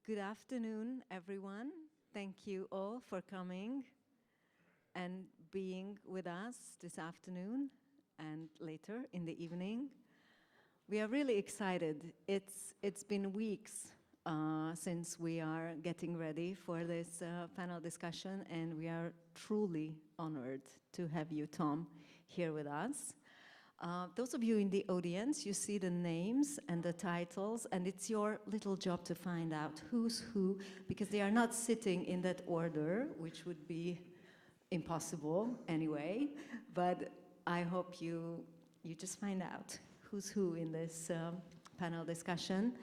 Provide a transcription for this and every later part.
Good afternoon, everyone. Thank you all for coming and being with us this afternoon and later in the evening. We are really excited. It's been weeks since we are getting ready for this panel discussion, and we are truly honored to have you, Tom, here with us. Those of you in the audience, you see the names and the titles, and it's your little job to find out who's who, because they are not sitting in that order, which would be impossible anyway. But I hope you just find out who's who in this panel discussion,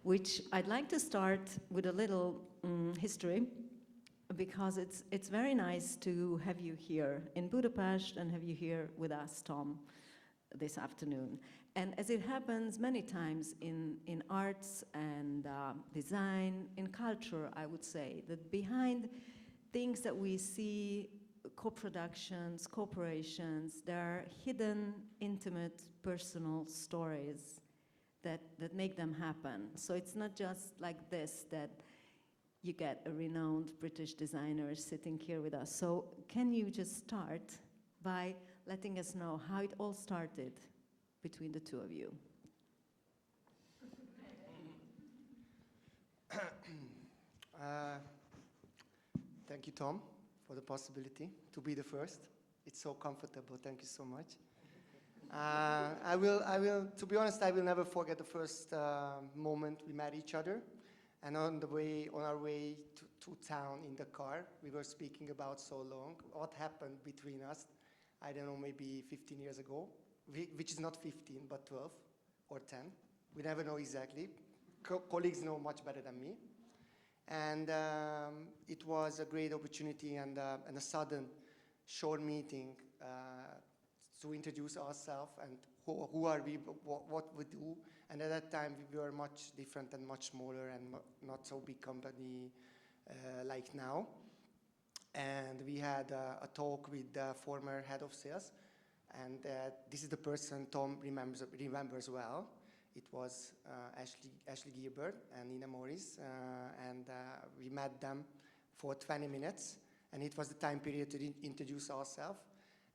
which I'd like to start with a little history, because it's very nice to have you here in Budapest and have you here with us, Tom, this afternoon. And as it happens many times in arts and design, in culture, I would say, that behind things that we see, co-productions, corporations, there are hidden, intimate, personal stories that make them happen. So it's not just like this, that you get a renowned British designer sitting here with us. So can you just start by letting us know how it all started between the two of you? Thank you, Tom, for the possibility to be the first. It's so comfortable. Thank you so much. I will. To be honest, I will never forget the first moment we met each other. And on our way to town in the car, we were speaking about so long what happened between us. I don't know, maybe 15 years ago, which is not 15, but 12 or 10. We never know exactly. Colleagues know much better than me. And it was a great opportunity and a sudden short meeting to introduce ourselves and who are we, what we do. And at that time, we were much different and much smaller and not so big company like now. And we had a talk with the former head of sales, and this is the person Tom remembers well. It was Ashley Gilbert and Nina Morris, and we met them for 20 minutes, and it was the time period to introduce ourselves.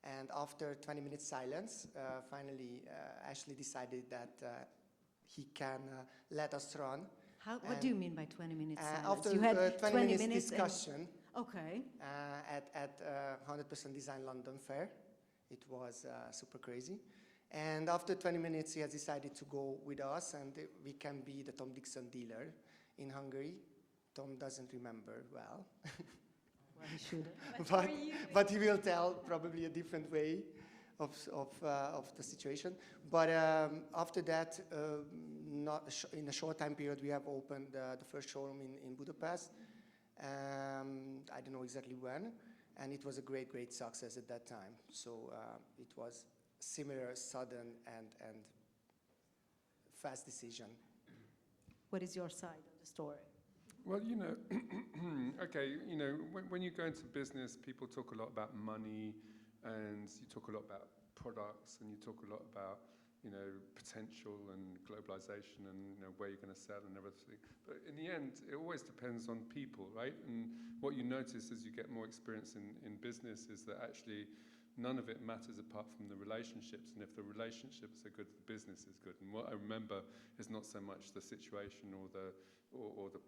And after 20 minutes silence, finally Ashley decided that he can let us run. What do you mean by 20 minutes silence? After you had 20 minutes discussion, okay. At 100% Design London Fair. It was super crazy. And after 20 minutes, he has decided to go with us, and we can be the Tom Dixon dealer in Hungary. Tom doesn't remember well. Well, he should. but he will tell probably a different way of the situation. But after that, in a short time period, we have opened the first showroom in Budapest. I don't know exactly when, and it was a great success at that time. So it was similar, sudden, and fast decision. What is your side of the story? Well, you know, okay, you know, when you go into business, people talk a lot about money, and you talk a lot about products, and you talk a lot about, you know, potential and globalization and, you know, where you're going to sell and everything. But in the end, it always depends on people, right? And what you notice as you get more experience in business is that actually none of it matters apart from the relationships. And if the relationships are good, the business is good. And what I remember is not so much the situation or the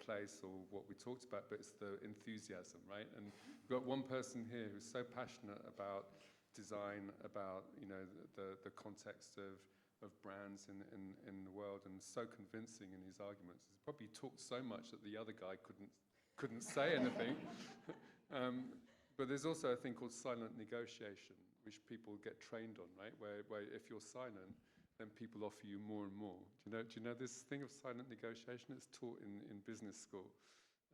place or what we talked about, but it's the enthusiasm, right? And we've got one person here who's so passionate about design, about, you know, the context of brands in the world, and so convincing in his arguments. He's probably talked so much that the other guy couldn't say anything. But there's also a thing called silent negotiation, which people get trained on, right? Where if you're silent, then people offer you more and more. Do you know this thing of silent negotiation? It's taught in business school.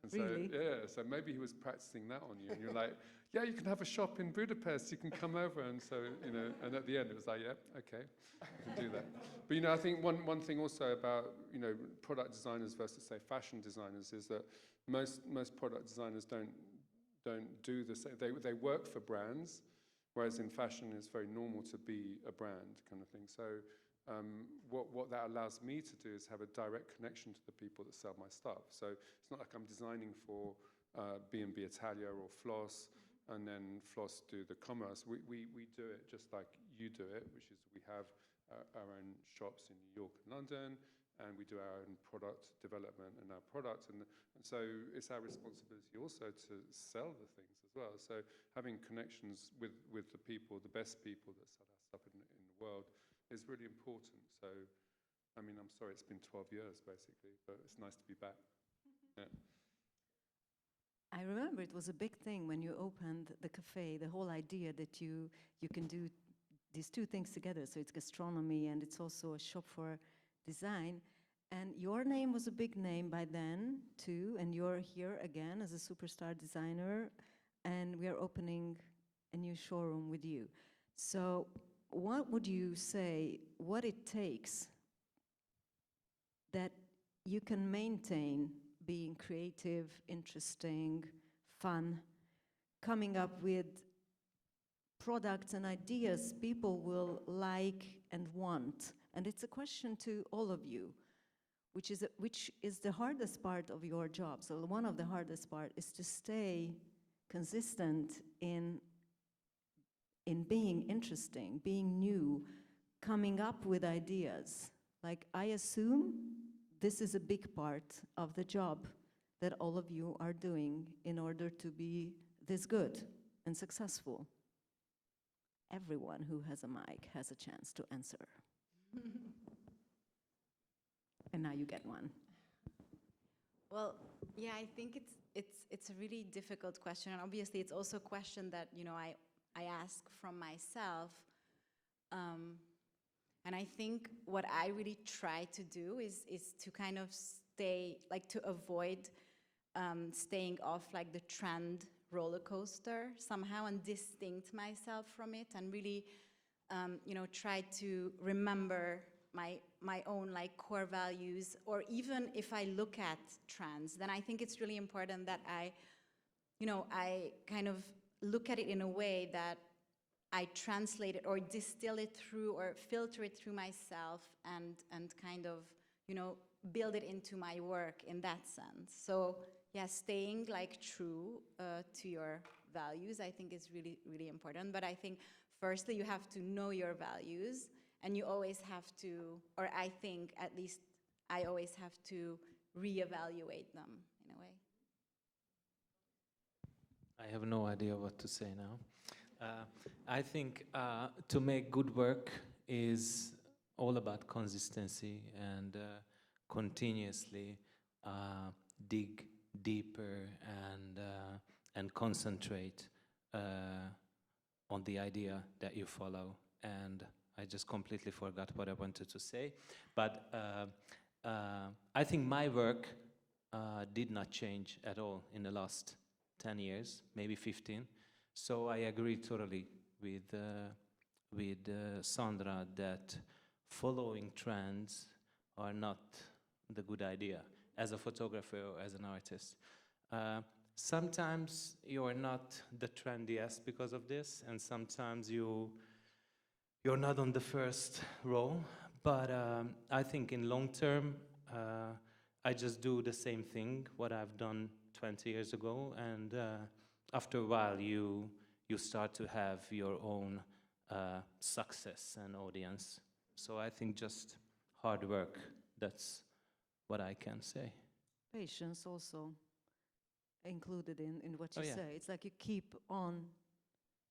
And really? So, yeah, so maybe he was practicing that on you, and you're like, yeah, you can have a shop in Budapest, you can come over, and so, you know, and at the end it was like, yeah, okay, you can do that. But, you know, I think one thing also about, you know, product designers versus, say, fashion designers is that most product designers don't do the same. They work for brands, whereas in fashion it's very normal to be a brand kind of thing. So what that allows me to do is have a direct connection to the people that sell my stuff. So it's not like I'm designing for B&B Italia or Floss, and then Floss do the commerce. We do it just like you do it, which is we have our own shops in New York and London, and we do our own product development and our product. And so it's our responsibility also to sell the things as well. So having connections with the people, the best people that sell our stuff in the world is really important. So, I mean, I'm sorry, it's been 12 years basically, but it's nice to be back. Yeah. I remember it was a big thing when you opened the cafe, the whole idea that you can do these two things together. So it's gastronomy and it's also a shop for design. And your name was a big name by then too, and you're here again as a superstar designer, and we are opening a new showroom with you. So what would you say, what it takes that you can maintain being creative, interesting, fun, coming up with products and ideas people will like and want? And it's a question to all of you, which is the hardest part of your job. So one of the hardest part is to stay consistent in being interesting, being new, coming up with ideas. Like, I assume this is a big part of the job that all of you are doing in order to be this good and successful. Everyone who has a mic has a chance to answer. And now you get one. Well, yeah, I think it's a really difficult question, and obviously it's also a question that, you know, I ask from myself. And I think what I really try to do is to kind of stay, like, to avoid staying off like the trend roller coaster somehow, and distinct myself from it, and really, you know, try to remember my own like core values. Or even if I look at trends, then I think it's really important that I kind of look at it in a way that I translate it or distill it through or filter it through myself, and kind of, you know, build it into my work in that sense. So yeah, staying like true to your values, I think is really, really important. But I think firstly you have to know your values, and you always have to, or I think at least I always have to reevaluate them in a way. I have no idea what to say now. I think to make good work is all about consistency and continuously dig deeper and concentrate on the idea that you follow. And I just completely forgot what I wanted to say. But I think my work did not change at all in the last 10 years, maybe 15. So I agree totally with Sandra that following trends are not the good idea as a photographer or as an artist. Sometimes you are not the trendiest because of this, and sometimes you're not on the first row. But I think in long term, I just do the same thing what I've done 20 years ago, and after a while you start to have your own success and audience. So I think just hard work, that's what I can say. Patience also included in what you Oh, yeah. say. It's like you keep on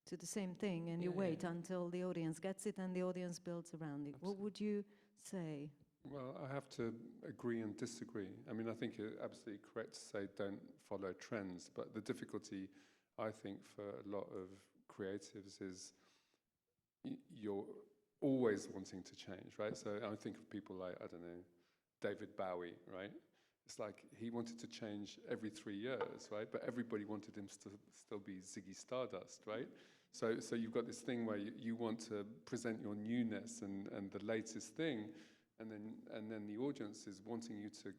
to the same thing, and you wait until the audience gets it, and the audience builds around it. What would you say? Well, I have to agree and disagree. I mean, I think you're absolutely correct to say don't follow trends, but the difficulty, I think, for a lot of creatives is you're always wanting to change, right? So I think of people like, I don't know, David Bowie, right? It's like he wanted to change every 3 years, right? But everybody wanted him to still be Ziggy Stardust, right? So you've got this thing where you want to present your newness and the latest thing, and then the audience is wanting you to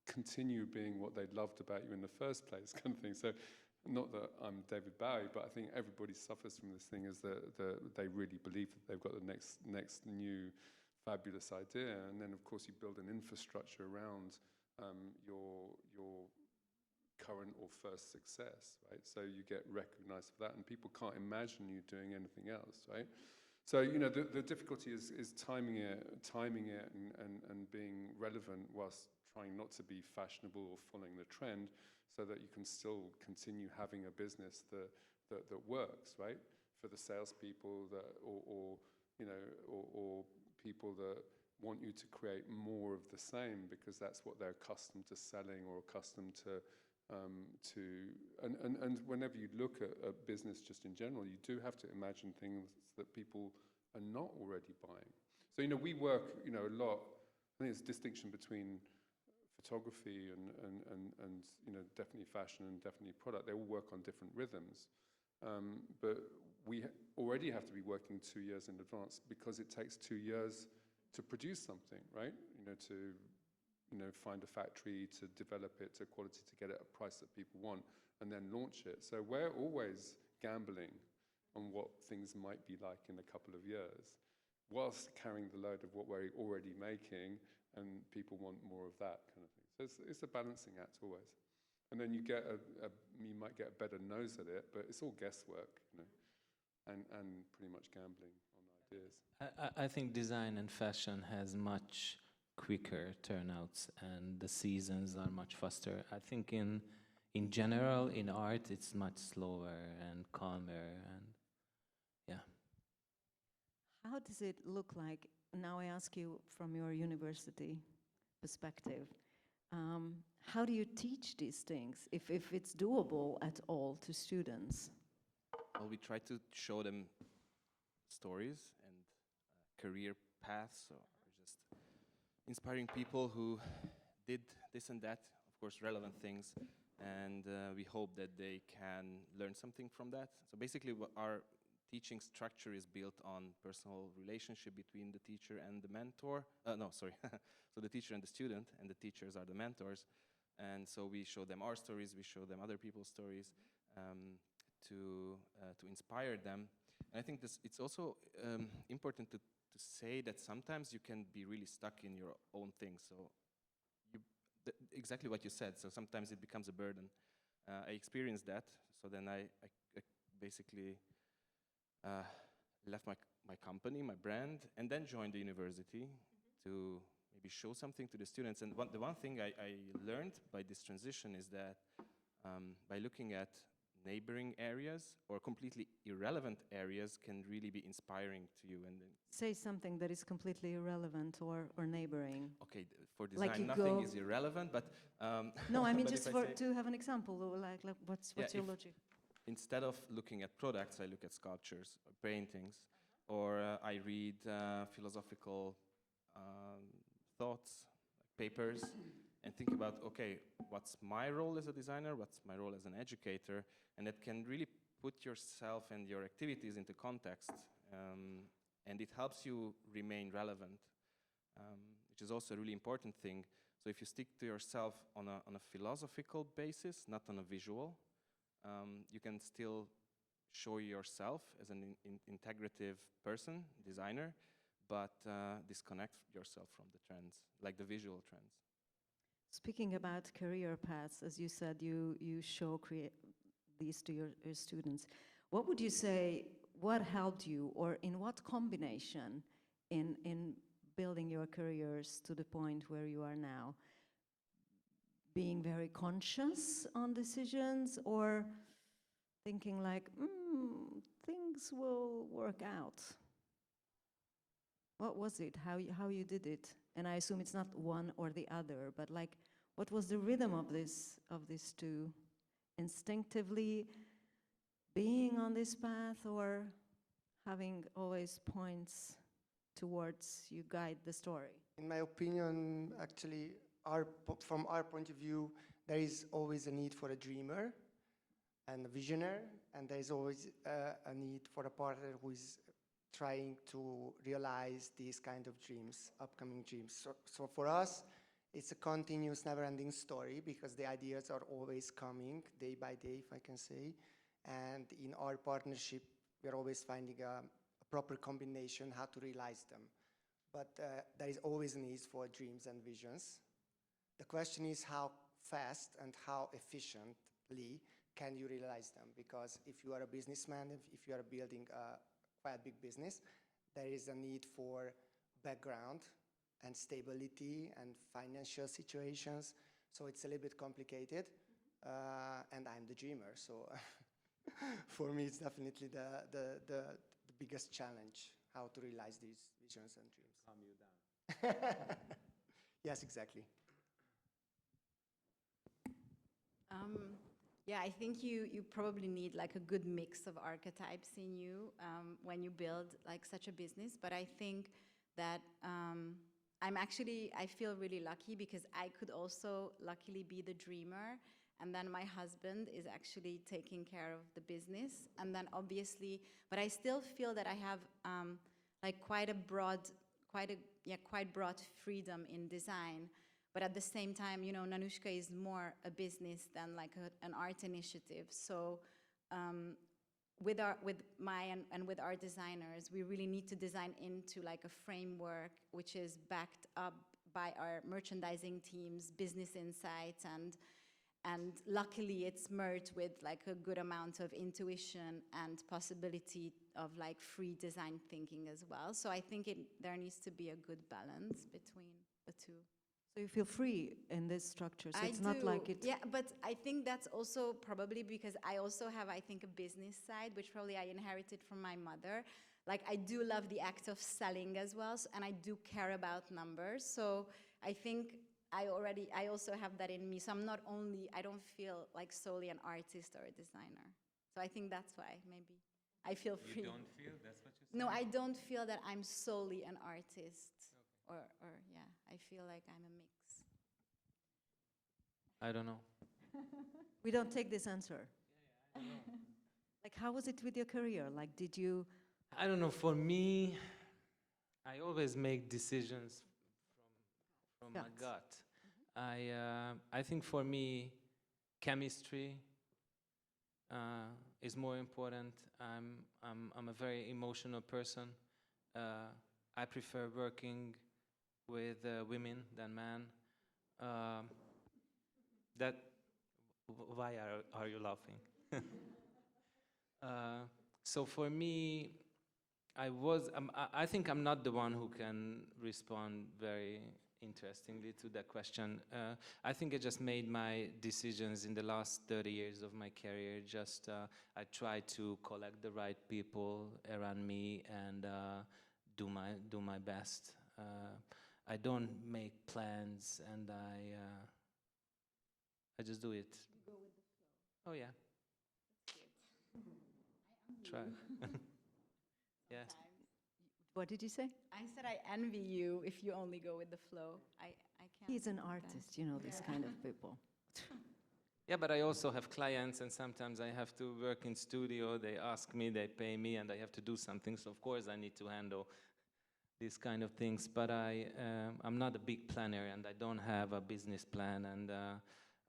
continue being what they loved about you in the first place, kind of thing. So not that I'm David Bowie, but I think everybody suffers from this thing, is that they really believe that they've got the next new fabulous idea, and then of course you build an infrastructure around your current or first success, right? So you get recognized for that, and people can't imagine you doing anything else, right? So, you know, the difficulty is timing it and being relevant whilst trying not to be fashionable or following the trend, so that you can still continue having a business that works, right? For the salespeople or people that want you to create more of the same because that's what they're accustomed to selling or accustomed to. And whenever you look at business just in general, you do have to imagine things that people are not already buying. So, you know, we work, you know, a lot. I think there's a distinction between photography and you know, definitely fashion and definitely product. They all work on different rhythms. But we already have to be working 2 years in advance because it takes 2 years to produce something, right? You know, to find a factory, to develop it to quality, to get it at a price that people want, and then launch it. So we're always gambling on what things might be like in a couple of years, whilst carrying the load of what we're already making, and people want more of that kind of thing. So it's a balancing act always. And then you get you might get a better nose at it, but it's all guesswork, you know, and pretty much gambling on ideas. I think design and fashion has much quicker turnouts, and the seasons are much faster. I think in general, in art, it's much slower and calmer, and yeah. How does it look like? Now I ask you from your university perspective. How do you teach these things, if it's doable at all to students? Well, we try to show them stories and career paths, or just inspiring people who did this and that, of course, relevant things, and we hope that they can learn something from that. So basically, our teaching structure is built on personal relationship between the teacher and the mentor. So the teacher and the student, and the teachers are the mentors. And so we show them our stories, we show them other people's stories to inspire them. And I think it's also important to say that sometimes you can be really stuck in your own thing. So exactly what you said. So sometimes it becomes a burden. I experienced that. So then I basically left my company, my brand, and then joined the university to maybe show something to the students. And the one thing I learned by this transition is that by looking at neighboring areas or completely irrelevant areas can really be inspiring to you. And then Say something that is completely irrelevant or neighboring. Okay, for design, like nothing is irrelevant, but no, I mean but just to have an example. Like what's your logic? Instead of looking at products, I look at sculptures or paintings, or I read philosophical thoughts, papers, and think about, okay, what's my role as a designer, what's my role as an educator, and that can really put yourself and your activities into context, and it helps you remain relevant, which is also a really important thing. So if you stick to yourself on a philosophical basis, not on a visual, you can still show yourself as an integrative person, designer, but disconnect yourself from the trends, like the visual trends. Speaking about career paths, as you said, you show these to your students. What would you say, what helped you, or in what combination in building your careers to the point where you are now? Being very conscious on decisions, or thinking like, things will work out? What was it? How you did it? And I assume it's not one or the other, but like, what was the rhythm of these two? Instinctively being on this path, or having always points towards you guide the story? In my opinion, actually, from our point of view, there is always a need for a dreamer and a visionary, and there is always a need for a partner who is trying to realize these kind of dreams, upcoming dreams. So for us, it's a continuous, never-ending story, because the ideas are always coming, day by day, if I can say. And in our partnership, we're always finding a proper combination how to realize them. but there is always a need for dreams and visions. The question is how fast and how efficiently can you realize them? Because if you are a businessman, if you are building a quite big business, there is a need for background and stability and financial situations. So it's a little bit complicated. And I'm the dreamer, so for me it's definitely the biggest challenge, how to realize these visions and dreams. Calm you down. Yes, exactly. Yeah, I think you probably need like a good mix of archetypes in you when you build like such a business. But I think that I feel really lucky because I could also luckily be the dreamer, and then my husband is actually taking care of the business. And then obviously, but I still feel that I have like quite broad freedom in design. But at the same time, you know, Nanushka is more a business than like an art initiative. So with our designers, we really need to design into like a framework which is backed up by our merchandising teams, business insights, and luckily it's merged with like a good amount of intuition and possibility of like free design thinking as well. So I think there needs to be a good balance between the two. So you feel free in this structure, so it's not like it... Yeah, but I think that's also probably because I also have, I think, a business side, which probably I inherited from my mother. Like, I do love the act of selling as well, and I do care about numbers. So I think I also have that in me. So I don't feel like solely an artist or a designer. So I think that's why, maybe. I feel free. You don't feel? That's what you're saying? No, I don't feel that I'm solely an artist. Okay. Or yeah, I feel like I'm a mix. I don't know. We don't take this answer. I don't know. Like, how was it with your career? Like, did you... I don't know, for me, I always make decisions from my gut. I think for me, chemistry is more important. I'm a very emotional person. I prefer working with women than men. Why are you laughing? So for me, I think I'm not the one who can respond very interestingly to that question. I think I just made my decisions in the last 30 years of my career. I try to collect the right people around me and do my best. I don't make plans, and I just do it. You go with the flow. Oh yeah. Try. Yeah. What did you say? I said I envy you if you only go with the flow. I can't. He's an do that. artist, you know, this kind of people. Yeah, but I also have clients, and sometimes I have to work in studio. They ask me, they pay me, and I have to do something. So of course I need to handle these kind of things. But I'm not a big planner, and I don't have a business plan. And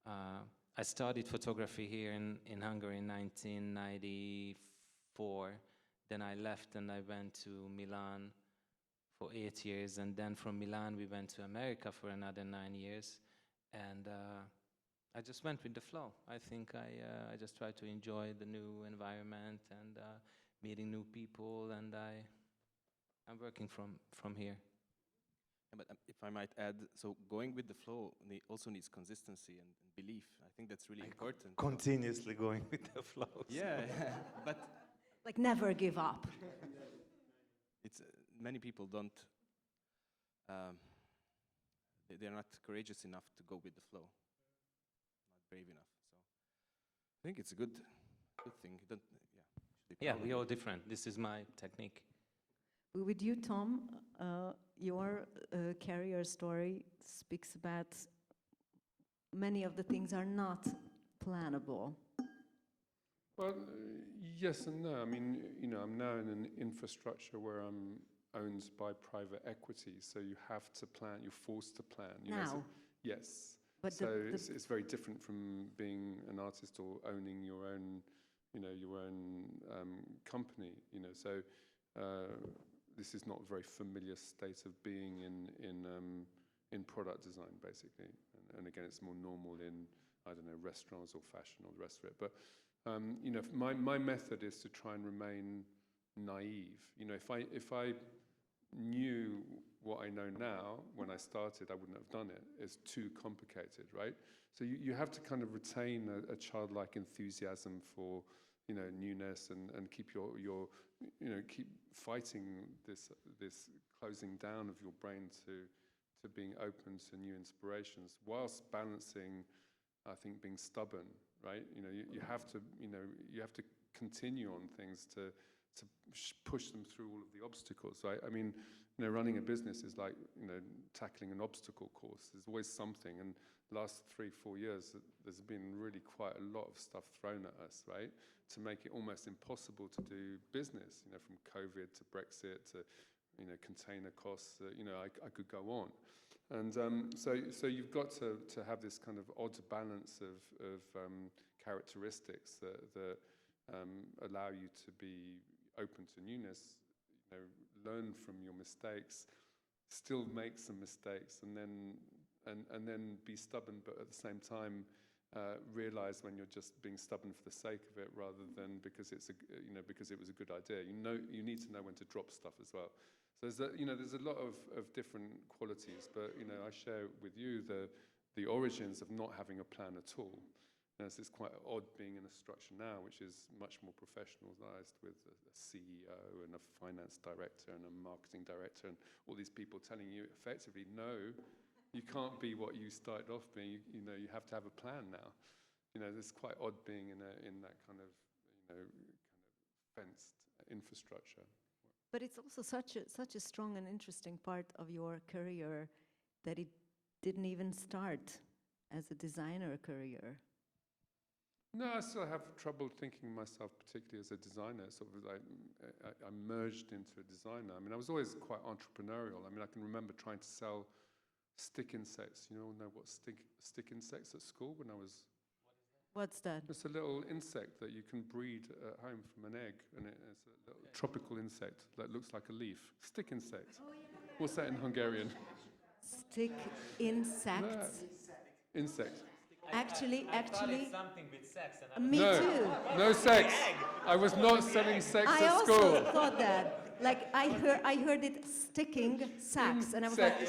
I studied photography here in Hungary in 1994. Then I left and I went to Milan for 8 years. And then from Milan we went to America for another 9 years. And I just went with the flow. I think I just tried to enjoy the new environment and meeting new people. And I'm working from here. Yeah, but if I might add, so going with the flow also needs consistency and belief. I think that's really important. Continuously going with the flow. Yeah, but Like, never give up. it's many people don't. They're not courageous enough to go with the flow. Not brave enough. So I think it's a good thing. Yeah, we're all different. This is my technique. With you, Tom, your career story speaks about many of the things are not plannable. Well, yes and no. I mean, you know, I'm now in an infrastructure where I'm owned by private equity, so you have to plan. You're forced to plan. You know, so, yes. But so it's very different from being an artist or owning your own, you know, your own company. You know, so this is not a very familiar state of being in product design, basically. And again, it's more normal in, I don't know, restaurants or fashion or the rest of it. But you know, my method is to try and remain naive. You know, if I knew what I know now when I started, I wouldn't have done it. It's too complicated, right? So you have to kind of retain a childlike enthusiasm for, you know, newness and keep your you know, keep fighting this closing down of your brain to being open to new inspirations, whilst balancing, I think, being stubborn, right? You know, you have to, you know, you have to continue on things to push them through all of the obstacles, right? I mean, you know, running a business is like, you know, tackling an obstacle course. There's always something, and last 3-4 years, there's been really quite a lot of stuff thrown at us, right? To make it almost impossible to do business, you know, from COVID to Brexit to, you know, container costs, you know, I could go on. And so you've got to have this kind of odd balance of characteristics that allow you to be open to newness, you know, learn from your mistakes, still make some mistakes, and then be stubborn, but at the same time realize when you're just being stubborn for the sake of it, rather than because it's because it was a good idea. You know, you need to know when to drop stuff as well. So there's a lot of different qualities, but you know, I share with you the origins of not having a plan at all. And it's quite odd being in a structure now, which is much more professionalized, with a CEO and a finance director and a marketing director and all these people telling you effectively, no, you can't be what you started off being. You know, you have to have a plan now. You know, it's quite odd being in that kind of, you know, kind of fenced infrastructure. But it's also such a strong and interesting part of your career that it didn't even start as a designer career. No, I still have trouble thinking of myself particularly as a designer. Sort of like I merged into a designer. I mean, I was always quite entrepreneurial. I mean, I can remember trying to sell stick insects. You all know what stick insects at school when I was... What's that? It's a little insect that you can breed at home from an egg, and it's a little tropical insect that looks like a leaf. Stick insect. Oh, yeah. What's that in Hungarian? Stick insects. Yeah. Insect. Actually, thought it's something with sex. And me too. No sex. I was not selling sex I at school. also thought that. Like I heard it sticking sacks, and I was like,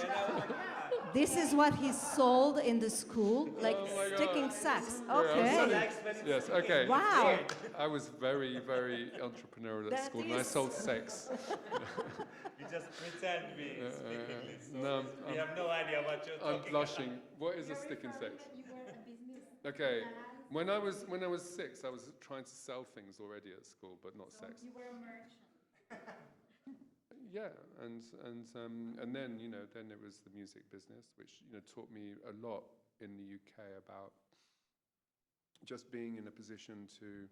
this is what he sold in the school, like sticking sacks. Okay. Yes. Okay. Wow. I was very, very entrepreneurial at school, and I sold sex. You just pretend we speak English. So No, we have no idea what you're talking I'm blushing. What is a stick insect? Okay. When I was 6, I was trying to sell things already at school, but not sex. You were a merchant. Yeah, and then then it was the music business, which taught me a lot in the UK about just being in a position to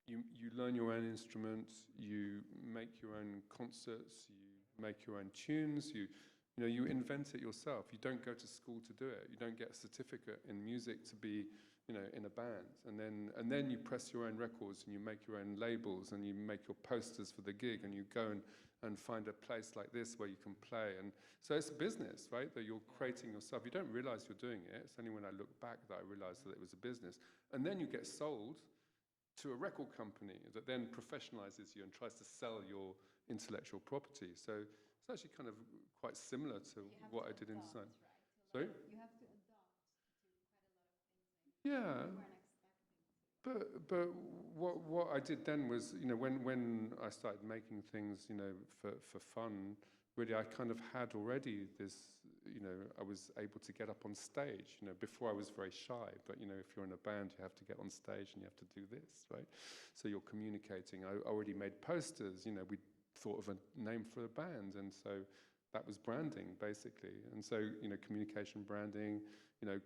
you learn your own instruments, you make your own concerts, you make your own tunes, you invent it yourself. You don't go to school to do it. You don't get a certificate in music to be in a band, and then you press your own records and you make your own labels and you make your posters for the gig, and you go and find a place like this where you can play. And so it's a business, right, that you're creating yourself. You don't realize you're doing it. It's only when I look back that I realized that it was a business. And then you get sold to a record company that then professionalizes you and tries to sell your intellectual property. So it's actually kind of quite similar to what I did in design. Right? Sorry? You have to adapt to quite a lot of things. Yeah. But what I did then was, when I started making things, for fun, really I kind of had already this, I was able to get up on stage. Before I was very shy, but if you're in a band, you have to get on stage and you have to do this, right? So you're communicating. I already made posters. We thought of a name for a band, and so that was branding basically. And so communication, branding,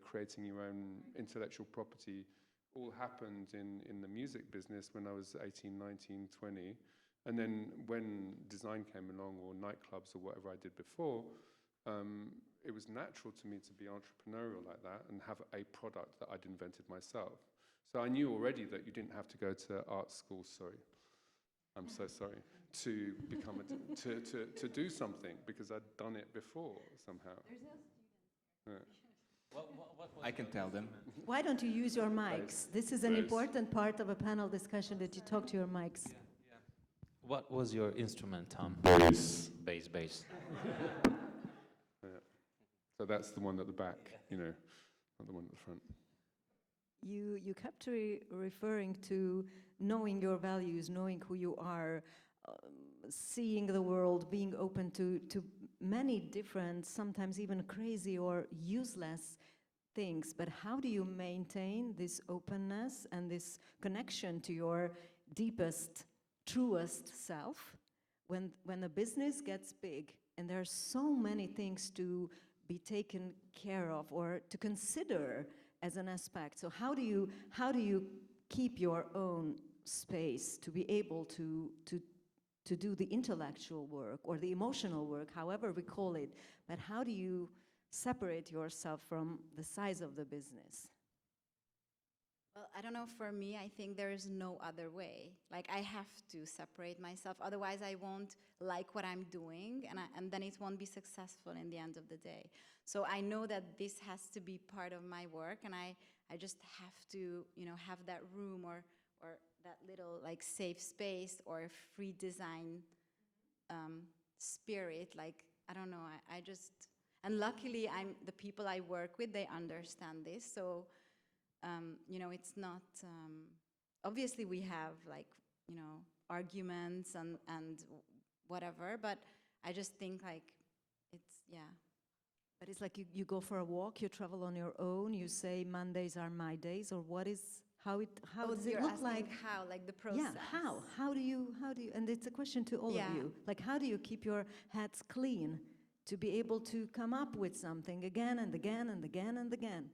creating your own intellectual property, all happened in the music business when I was 18, 19, 20. And then when design came along, or nightclubs, or whatever I did before, it was natural to me to be entrepreneurial like that and have a product that I'd invented myself. So I knew already that you didn't have to go to art school, sorry. I'm so sorry. to become to do something because I'd done it before somehow. Yeah. I can tell them. Why don't you use your mics? This is an important part of a panel discussion that you talk to your mics. Yeah. What was your instrument, Tom? Bass. Bass. Yeah. So that's the one at the back, you know, not the one at the front. You kept referring to knowing your values, knowing who you are, seeing the world, being open to many different, sometimes even crazy or useless things. But how do you maintain this openness and this connection to your deepest, truest self when a business gets big and there are so many things to be taken care of or to consider as an aspect? So how do you keep your own space to be able to do the intellectual work or the emotional work, however we call it, but how do you separate yourself from the size of the business? Well, I don't know, for me, I think there is no other way. Like, I have to separate myself, otherwise I won't like what I'm doing, and then it won't be successful in the end of the day. So I know that this has to be part of my work, and I just have to, you know, have that room or that little, like, safe space or free design spirit. Like, I don't know, I just, and luckily the people I work with, they understand this, so you know, it's not, obviously we have, like, you know, arguments and whatever, but I just think, like, it's, yeah. But it's like you go for a walk, you travel on your own, you say Mondays are my days, or what is, how does it look like? How, like the process? Yeah, how do you, and it's a question to all of you, like, how do you keep your heads clean to be able to come up with something again and again and again and again?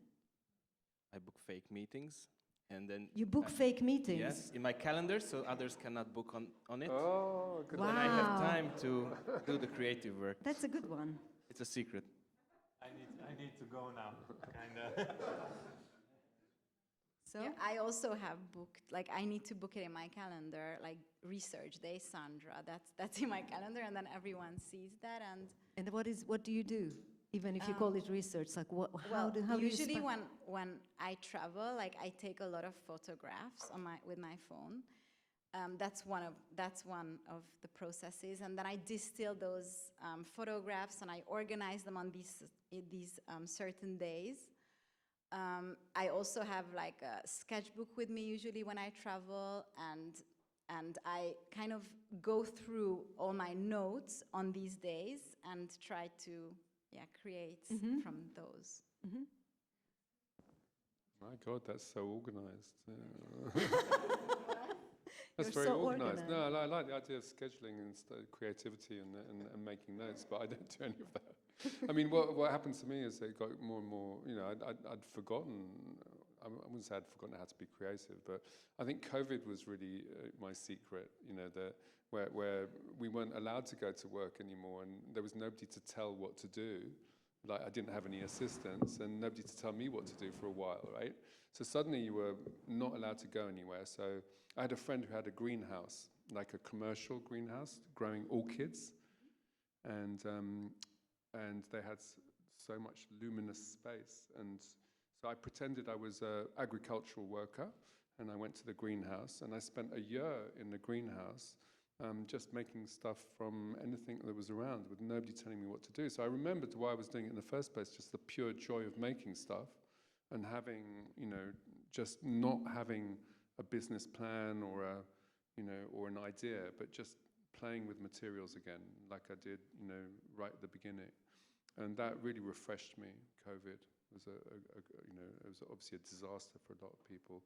I book fake meetings, and then... You book fake meetings? Yes, in my calendar, so others cannot book on it. Oh, good. Wow. Then I have time to do the creative work. That's a good one. It's a secret. I need to go now, kinda. So? Yeah, I also have booked, like, I need to book it in my calendar, like research day, Sandra, that's in my calendar, and then everyone sees that, And what do you do? Even if you call it research, like how do you usually when I travel, like, I take a lot of photographs with my phone. That's one of the processes, and then I distill those photographs and I organize them on these certain days. I also have, like, a sketchbook with me usually when I travel, and I kind of go through all my notes on these days and try to create from those. Mm-hmm. My God, that's so organized. Yeah. That's You're very so organized. organized. No, I like the idea of scheduling and creativity and making notes, but I don't do any of that. I mean, what happens to me is it got more and more, you know, I'd forgotten, I wouldn't say I'd forgotten how to be creative, but I think COVID was really my secret, you know, where we weren't allowed to go to work anymore, and there was nobody to tell what to do. Like, I didn't have any assistants and nobody to tell me what to do for a while, right? So suddenly you were not allowed to go anywhere. So I had a friend who had a greenhouse, like a commercial greenhouse, growing orchids, and they had so much luminous space. And so I pretended I was an agricultural worker, and I went to the greenhouse, and I spent a year in the greenhouse just making stuff from anything that was around with nobody telling me what to do. So I remembered why I was doing it in the first place, just the pure joy of making stuff and having, you know, just not having a business plan or or an idea, but just playing with materials again, like I did, you know, right at the beginning. And that really refreshed me. COVID was it was obviously a disaster for a lot of people.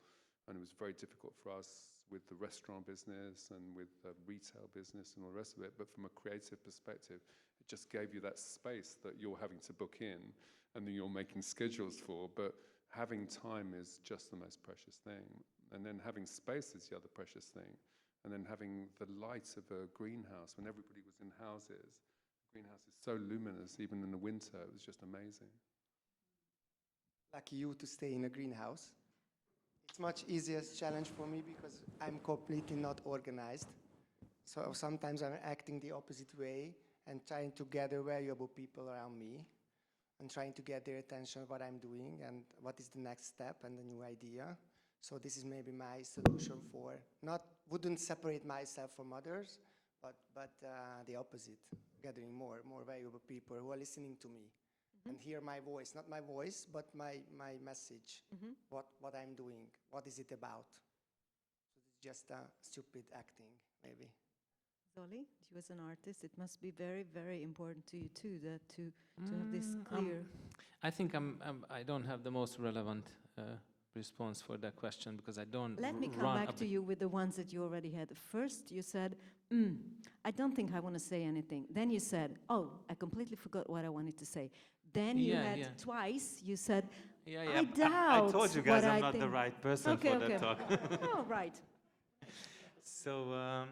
And it was very difficult for us with the restaurant business and with the retail business and all the rest of it. But from a creative perspective, it just gave you that space that you're having to book in and that you're making schedules for. But having time is just the most precious thing. And then having space is the other precious thing. And then having the light of a greenhouse when everybody was in houses. The greenhouse is so luminous, even in the winter. It was just amazing. Lucky you to stay in a greenhouse. It's much easier challenge for me because I'm completely not organized. So sometimes I'm acting the opposite way and trying to gather valuable people around me and trying to get their attention what I'm doing and what is the next step and the new idea. So this is maybe my solution for wouldn't separate myself from others, but the opposite, gathering more valuable people who are listening to me and hear my voice, not my voice, but my message, what I'm doing, what is it about. So it's just stupid acting, maybe. Zoli, you as an artist, it must be very, very important to you too to have this clear. I think I don't have the most relevant response for that question because I don't. Let me come back to you with the ones that you already had. First, you said, I don't think I want to say anything. Then you said, oh, I completely forgot what I wanted to say. Then you had twice, you said, I doubt. I told you guys I'm not the right person for that talk. Oh, right. So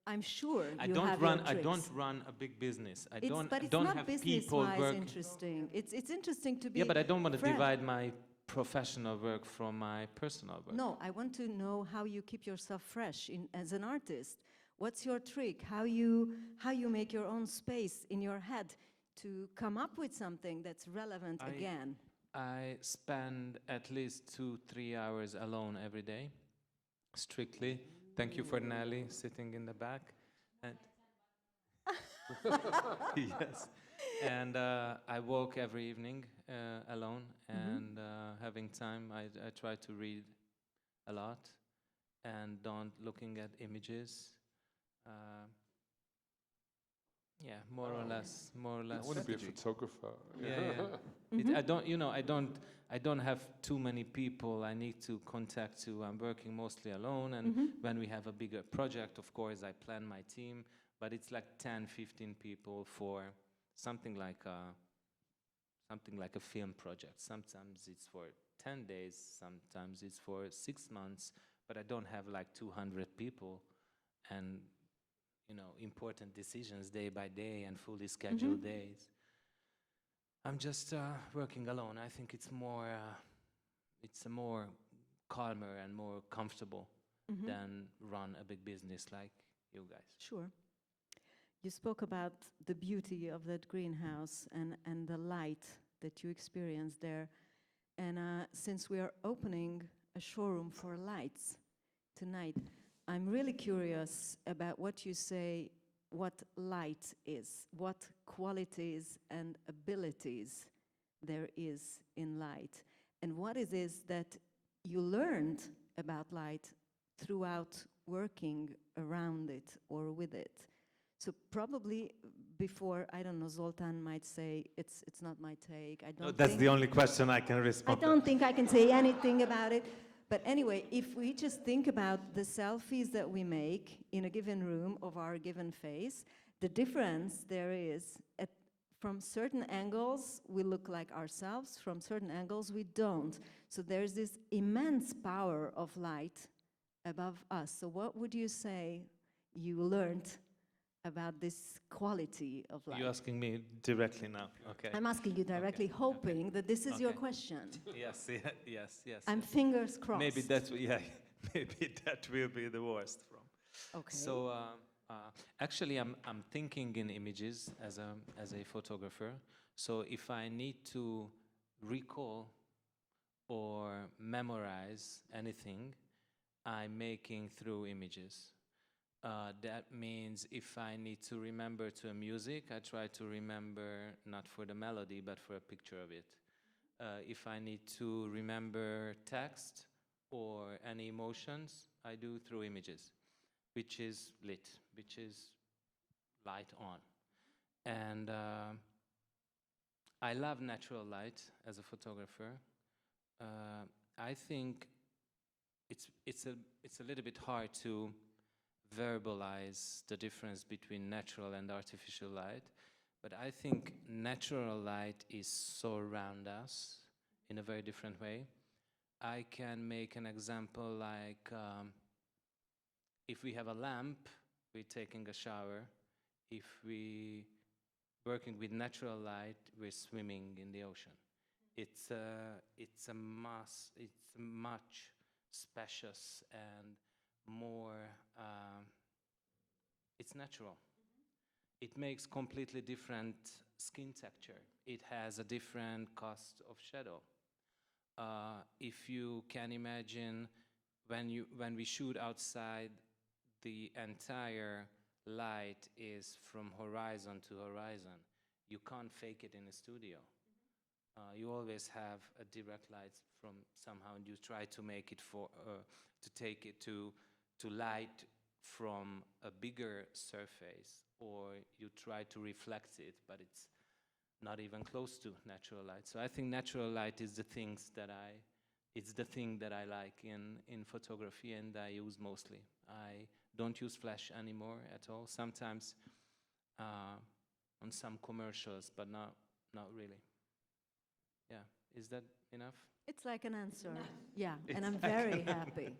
I'm sure I you don't have run. your I tricks. don't run a big business. I don't But it's don't not have people business-wise work. interesting. It's interesting to be. Yeah, but I don't want to fresh. divide my professional work from my personal work. No, I want to know how you keep yourself fresh as an artist. What's your trick? How you make your own space in your head to come up with something that's relevant again? I spend at least 2-3 hours alone every day, strictly. Thank you for Nelly sitting in the back. And yes. And I walk every evening alone, and having time, I try to read a lot and don't looking at images. Yeah, more or less. I want to be a photographer. I don't have too many people I need to contact to. I'm working mostly alone, and when we have a bigger project, of course, I plan my team, but it's like 10-15 people for something like a film project. Sometimes it's for 10 days, sometimes it's for 6 months, but I don't have like 200 people and important decisions day by day and fully scheduled days. I'm just working alone. I think it's a more calmer and more comfortable than run a big business like you guys. Sure. You spoke about the beauty of that greenhouse and the light that you experienced there. And since we are opening a showroom for lights tonight, I'm really curious about what you say, what light is, what qualities and abilities there is in light, and what it is that you learned about light throughout working around it or with it. So probably before, I don't know, Zoltán might say, it's not my take. That's the only question I can respond. I don't think I can say anything about it. But anyway, if we just think about the selfies that we make in a given room of our given face, the difference there is, from certain angles, we look like ourselves, from certain angles, we don't. So there's this immense power of light above us. So what would you say you learned about this quality of light? You're asking me directly now. Okay. I'm asking you directly, hoping that this is your question. Yes. I'm fingers crossed. Maybe maybe that will be the worst from. Okay. So actually, I'm thinking in images as a photographer. So if I need to recall or memorize anything, I'm making through images. That means if I need to remember to a music, I try to remember not for the melody, but for a picture of it. If I need to remember text or any emotions, I do through images, which is lit, which is light on. And I love natural light as a photographer. I think it's a little bit hard to verbalize the difference between natural and artificial light, but I think natural light is so around us in a very different way. I can make an example like if we have a lamp, we're taking a shower. If we working with natural light, we're swimming in the ocean. It's a much spacious and more, it's natural. It makes completely different skin texture. It has a different cast of shadow. If you can imagine, when we shoot outside, the entire light is from horizon to horizon. You can't fake it in a studio. You always have a direct light from somehow, and you try to make it to take it to light from a bigger surface, or you try to reflect it, but it's not even close to natural light. So I think natural light is the thing that I like in photography, and I use mostly. I don't use flash anymore at all. Sometimes on some commercials, but not really. Yeah, is that enough? It's like an answer. Yeah, and I'm very happy.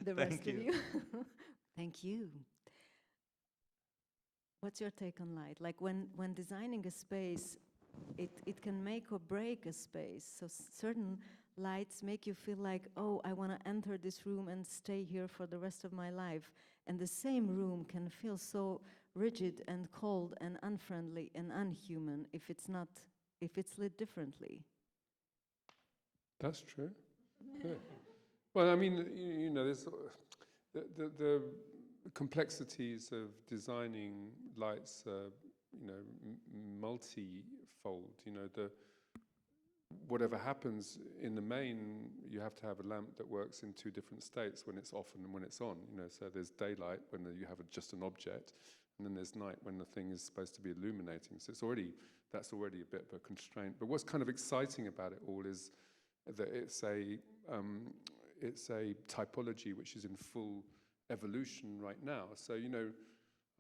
The rest of you. Thank you. What's your take on light? Like when designing a space, it can make or break a space. So certain lights make you feel like, oh, I want to enter this room and stay here for the rest of my life. And the same room can feel so rigid and cold and unfriendly and unhuman if it's lit differently. That's true. Yeah. Well, I mean, you know, there's the complexities of designing lights, you know, multi-fold. You know, whatever happens in the main, you have to have a lamp that works in two different states, when it's off and when it's on. You know, so there's daylight when you have just an object, and then there's night when the thing is supposed to be illuminating. So that's already a bit of a constraint. But what's kind of exciting about it all is that it's a typology which is in full evolution right now. So, you know,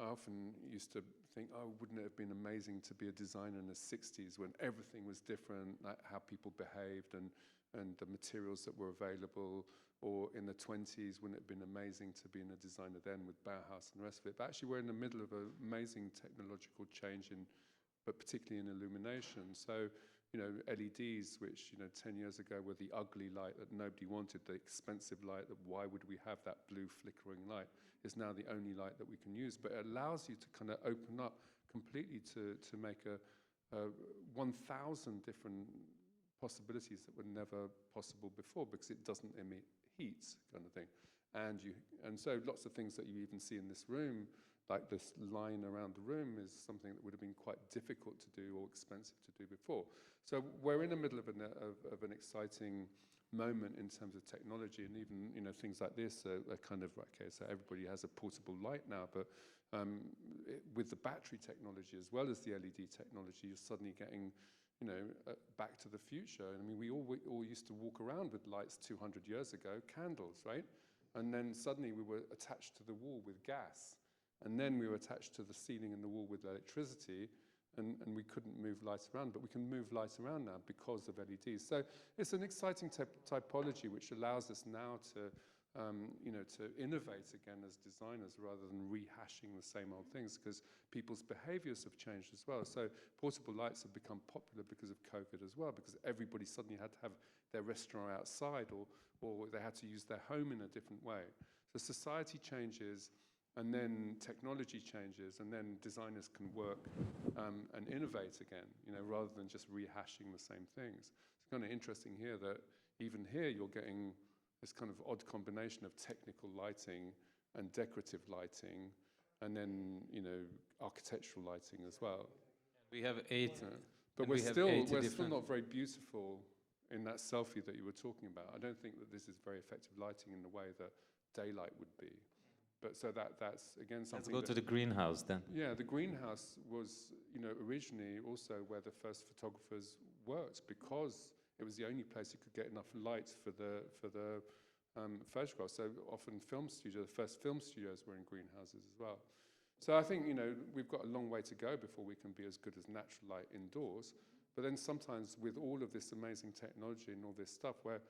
I often used to think, oh, wouldn't it have been amazing to be a designer in the 60s when everything was different, like how people behaved and the materials that were available, or in the 20s, wouldn't it have been amazing to be a designer then with Bauhaus and the rest of it? But actually, we're in the middle of an amazing technological change, but particularly in illumination. So, you know, LEDs, which, you know, 10 years ago were the ugly light that nobody wanted, the expensive light, that why would we have that blue flickering light, is now the only light that we can use. But it allows you to kind of open up completely to make a 1,000 different possibilities that were never possible before, because it doesn't emit heat, kind of thing. And so lots of things that you even see in this room, like this line around the room, is something that would have been quite difficult to do or expensive to do before. So we're in the middle of an exciting moment in terms of technology, and even, you know, things like this are kind of, okay, so everybody has a portable light now, but with the battery technology as well as the LED technology, you're suddenly getting, you know, back to the future. I mean, we all used to walk around with lights 200 years ago, candles, right? And then suddenly we were attached to the wall with gas. And then we were attached to the ceiling and the wall with electricity, and we couldn't move lights around, but we can move lights around now because of LEDs. So it's an exciting typology which allows us now to, you know, to innovate again as designers rather than rehashing the same old things, because people's behaviors have changed as well. So portable lights have become popular because of COVID as well, because everybody suddenly had to have their restaurant outside, or they had to use their home in a different way. So society changes, and then technology changes, and then designers can work and innovate again, you know, rather than just rehashing the same things. It's kind of interesting here that even here you're getting this kind of odd combination of technical lighting and decorative lighting, and then, you know, architectural lighting as well. We have 8. But we're still not very beautiful in that selfie that you were talking about. I don't think that this is very effective lighting in the way that daylight would be. But so that's again something. Let's go to the greenhouse then. Yeah, the greenhouse was, you know, originally also where the first photographers worked, because it was the only place you could get enough light for the photographs. So often the first film studios were in greenhouses as well. So I think, you know, we've got a long way to go before we can be as good as natural light indoors. But then sometimes with all of this amazing technology and all this stuff, we're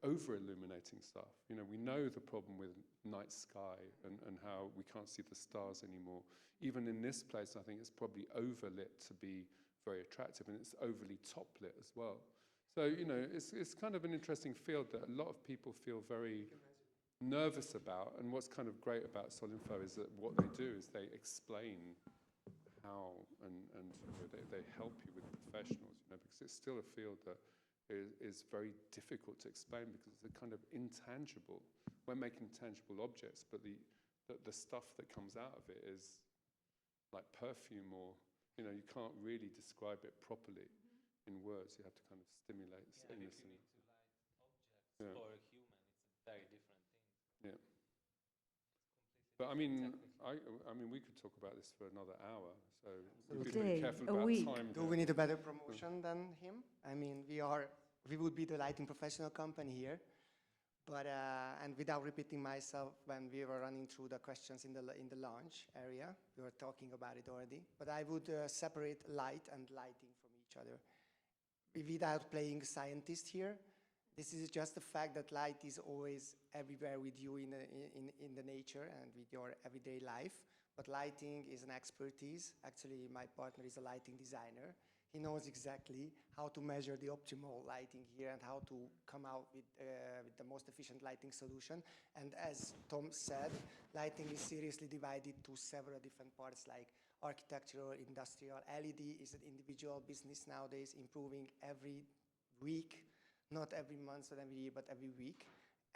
over-illuminating stuff. You know, we know the problem with night sky and how we can't see the stars anymore. Even in this place, I think it's probably overlit to be very attractive, and it's overly top-lit as well. So, you know, it's kind of an interesting field that a lot of people feel very nervous about. And what's kind of great about Solinfo is that what they do is they explain how and you know, they help you with professionals, you know, because it's still a field that is very difficult to explain because it's a kind of intangible. We're making tangible objects, but the stuff that comes out of it is like perfume, or you know, you can't really describe it properly in words. You have to kind of stimulate Yeah, in if this. you need to light objects Yeah. or a human, it's a very different thing. Yeah. But I mean, I mean, we could talk about this for another hour. So we could Day, be careful a about week. time. Do we need a better promotion than him? I mean, we would be the lighting professional company here, but and without repeating myself, when we were running through the questions in the launch area, we were talking about it already. But I would separate light and lighting from each other, without playing scientist here. This is just the fact that light is always everywhere with you in the nature and with your everyday life. But lighting is an expertise. Actually, my partner is a lighting designer. He knows exactly how to measure the optimal lighting here and how to come out with the most efficient lighting solution. And as Tom said, lighting is seriously divided to several different parts like architectural, industrial. LED is an individual business nowadays, improving every week, not every month or every year, but every week.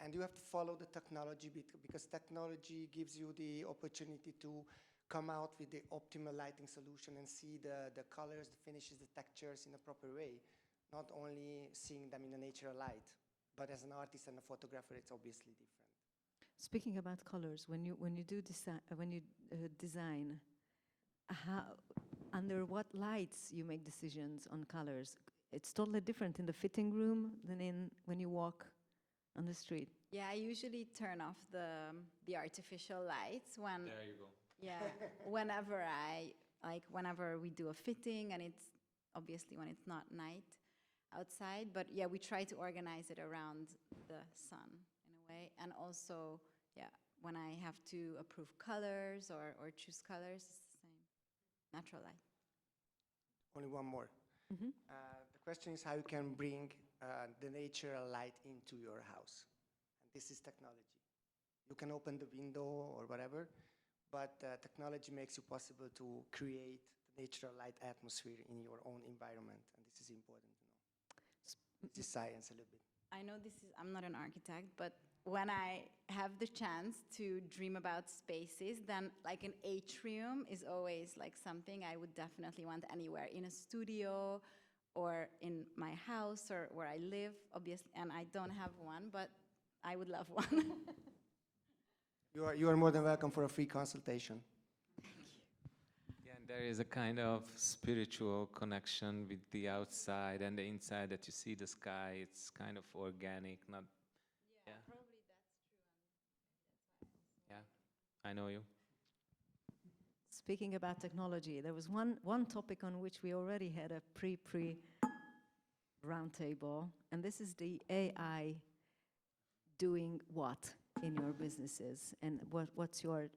And you have to follow the technology because technology gives you the opportunity to come out with the optimal lighting solution and see the colors, the finishes, the textures in a proper way. Not only seeing them in a natural light, but as an artist and a photographer, it's obviously different. Speaking about colors, when you do design, how, under what lights you make decisions on colors? It's totally different in the fitting room than when you walk on the street. Yeah, I usually turn off the artificial lights when There you go. yeah, whenever we do a fitting, and it's obviously when it's not night outside, but yeah, we try to organize it around the sun in a way. And also, yeah, when I have to approve colors or choose colors, it's the same. Natural light. Only one more. Mhm. The question is how you can bring the natural light into your house. And this is technology. You can open the window or whatever, but technology makes it possible to create the natural light atmosphere in your own environment, and this is important to know. This is science a little bit. I know I'm not an architect, but when I have the chance to dream about spaces, then like an atrium is always like something I would definitely want anywhere, in a studio or in my house or where I live, obviously, and I don't have one, but I would love one. You are more than welcome for a free consultation. Yeah, and there is a kind of spiritual connection with the outside and the inside that you see the sky. It's kind of organic, not. Yeah, probably that's true. Yeah, I know you. Speaking about technology, there was one topic on which we already had a pre roundtable, and this is the AI doing what in your businesses, and what's your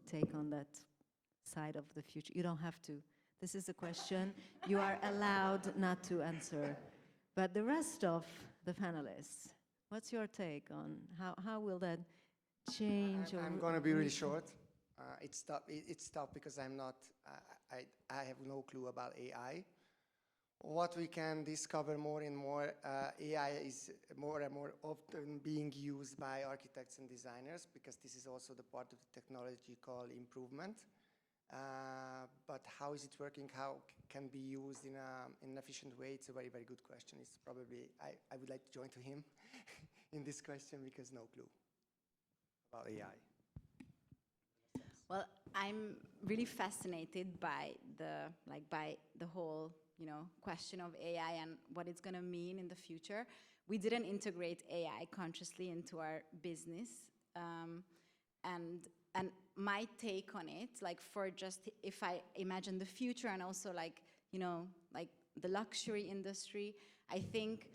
take on that side of the future? You don't have to. This is a question you are allowed not to answer. But the rest of the panelists, what's your take on how will that change? I'm going to be really short. It's tough because I'm not. I have no clue about AI. What we can discover more and more, AI is more and more often being used by architects and designers because this is also the part of the technological improvement. But how is it working? How can be used in an efficient way? It's a very, very good question. It's probably, I would like to join to him in this question because no clue about AI. Well, I'm really fascinated by the whole, question of AI and what it's going to mean in the future. We didn't integrate AI consciously into our business, and my take on it, if I imagine the future and also the luxury industry, I think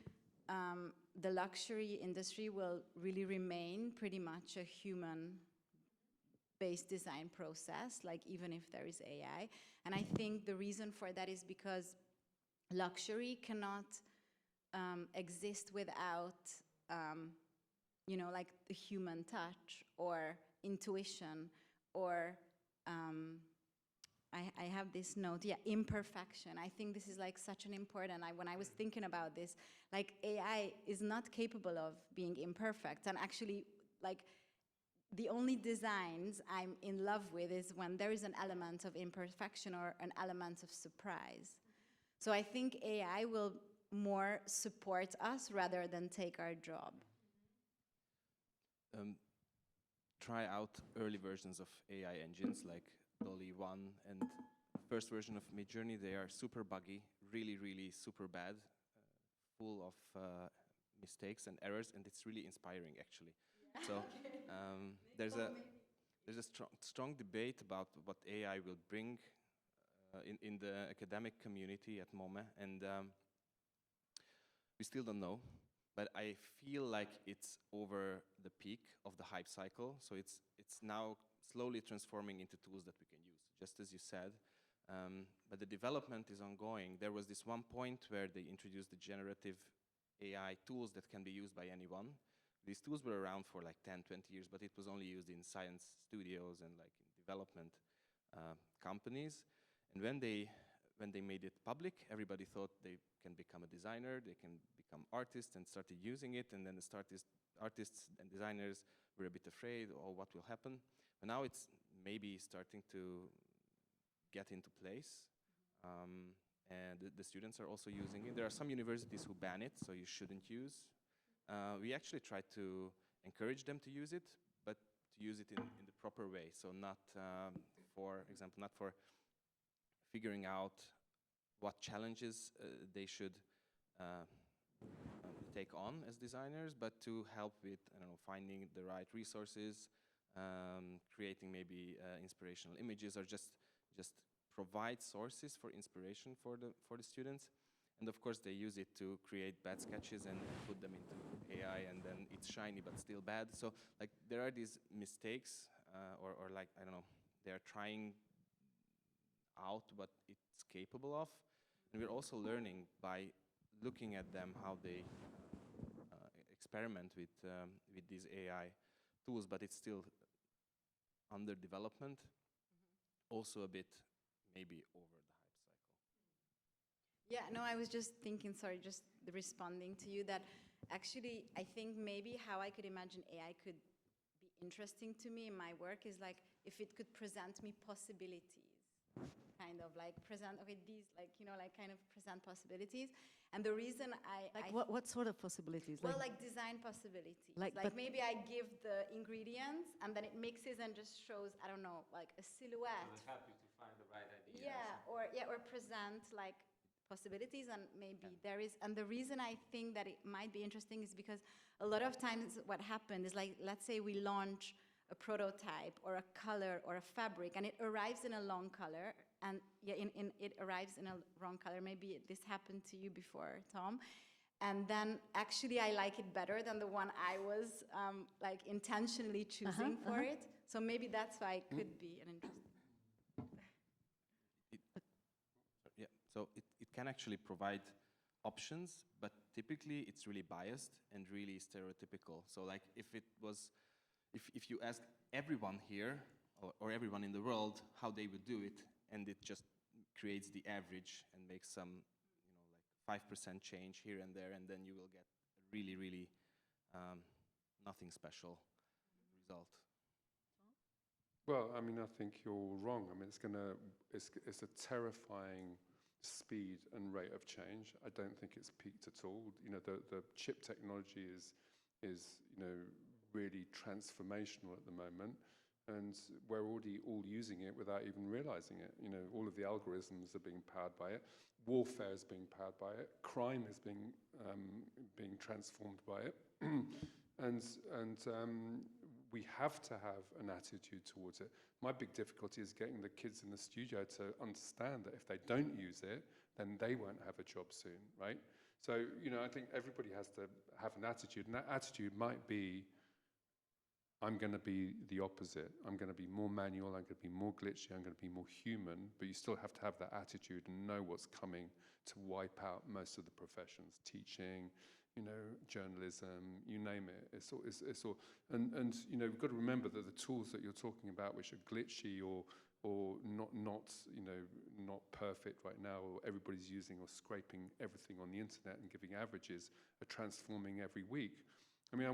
the luxury industry will really remain pretty much a human-based design process, even if there is AI. And I think the reason for that is because luxury cannot exist without you know, like the human touch or intuition or I have this note, yeah, imperfection. I think this is like such an important, when I was thinking about this, like AI is not capable of being imperfect. And actually, like, the only designs I'm in love with is when there is an element of imperfection or an element of surprise. So I think AI will more support us rather than take our job. Try out early versions of AI engines like Dolly 1 and first version of Midjourney. They are super buggy, really, really super bad, full of mistakes and errors, and it's really inspiring, actually. Yeah. So there's a strong debate about what AI will bring in the academic community at MOME, and we still don't know. But I feel like it's over the peak of the hype cycle, so it's now slowly transforming into tools that we can use, just as you said. But the development is ongoing. There was this one point where they introduced the generative AI tools that can be used by anyone. These tools were around for like 10, 20 years, but it was only used in science studios and like in development companies. And when they made it public, everybody thought they can become a designer, they can become artists, and started using it. And then the artists and designers were a bit afraid, oh, what will happen? But now it's maybe starting to get into place. And the students are also using it. There are some universities who ban it, so you shouldn't use. We actually try to encourage them to use it, but to use it in the proper way. So not, for example, not for figuring out what challenges they should take on as designers, but to help with, I don't know, finding the right resources, creating maybe inspirational images, or just provide sources for inspiration for the students. And of course, they use it to create bad sketches and put them into AI, and then it's shiny but still bad. So like there are these mistakes, or like, I don't know, they are trying out what it's capable of. And we're also learning by looking at them how they experiment with these AI tools, but it's still under development. Also a bit maybe over the hype cycle. Yeah, no, I was just thinking, sorry, just responding to you, that actually I think maybe how I could imagine AI could be interesting to me in my work is like if it could present me possibilities, kind of like present, okay, these, like, you know, like kind of present possibilities. And the reason What sort of possibilities? Well, like design possibilities. Like maybe I give the ingredients and then it mixes and just shows, I don't know, like a silhouette. Will help you to find the right idea. Or present like possibilities, and maybe there is. And the reason I think that it might be interesting is because a lot of times what happened is, like, let's say we launch a prototype or a color or a fabric, and it arrives in a long color, and it arrives in a wrong color. Maybe this happened to you before, Tom. And then actually I like it better than the one I was like intentionally choosing for it. So maybe that's why it could be an interesting. So it can actually provide options, but typically it's really biased and really stereotypical. So like if you ask everyone here or everyone in the world how they would do it, and it just creates the average and makes some, you know, like 5% change here and there, and then you will get a really, really nothing special result. Well, I mean, I think you're wrong. I mean, it's a terrifying speed and rate of change. I don't think it's peaked at all. You know, the chip technology is you know, really transformational at the moment, and we're already all using it without even realizing it. You know, all of the algorithms are being powered by it. Warfare is being powered by it. Crime is being transformed by it, and we have to have an attitude towards it. My big difficulty is getting the kids in the studio to understand that if they don't use it, then they won't have a job soon, right? So, you know, I think everybody has to have an attitude, and that attitude might be, I'm going to be the opposite. I'm going to be more manual, I'm going to be more glitchy, I'm going to be more human, but you still have to have that attitude and know what's coming to wipe out most of the professions, teaching, you know, journalism, you name it. It's all, and you know, we've got to remember that the tools that you're talking about, which are glitchy or not you know, not perfect right now, or everybody's using or scraping everything on the internet and giving averages, are transforming every week. I mean, I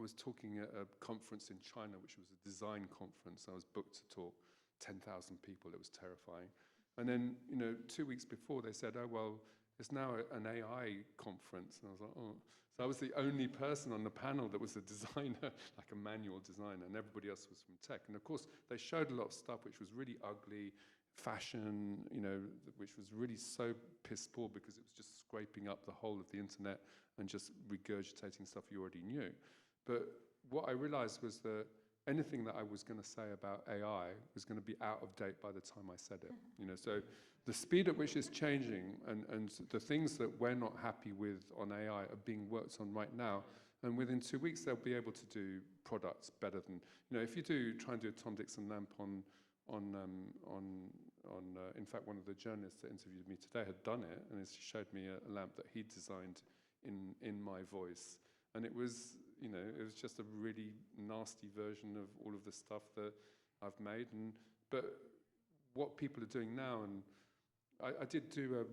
was talking at a conference in China, which was a design conference. I was booked to talk 10,000 people. It was terrifying. And then, you know, 2 weeks before, they said, oh, well, it's now an AI conference. And I was like, oh. So I was the only person on the panel that was a designer, like a manual designer, and everybody else was from tech. And of course, they showed a lot of stuff which was really ugly, fashion, you know, which was really so piss poor because it was just scraping up the whole of the internet and just regurgitating stuff you already knew. But what I realized was that anything that I was going to say about AI was going to be out of date by the time I said it. You know, so the speed at which it's changing and the things that we're not happy with on AI are being worked on right now. And within 2 weeks, they'll be able to do products better than, you know, if you try and do a Tom Dixon lamp in fact, one of the journalists that interviewed me today had done it, and she showed me a lamp that he designed in my voice. And it was, you know, it was just a really nasty version of all of the stuff that I've made. But what people are doing now, and I did do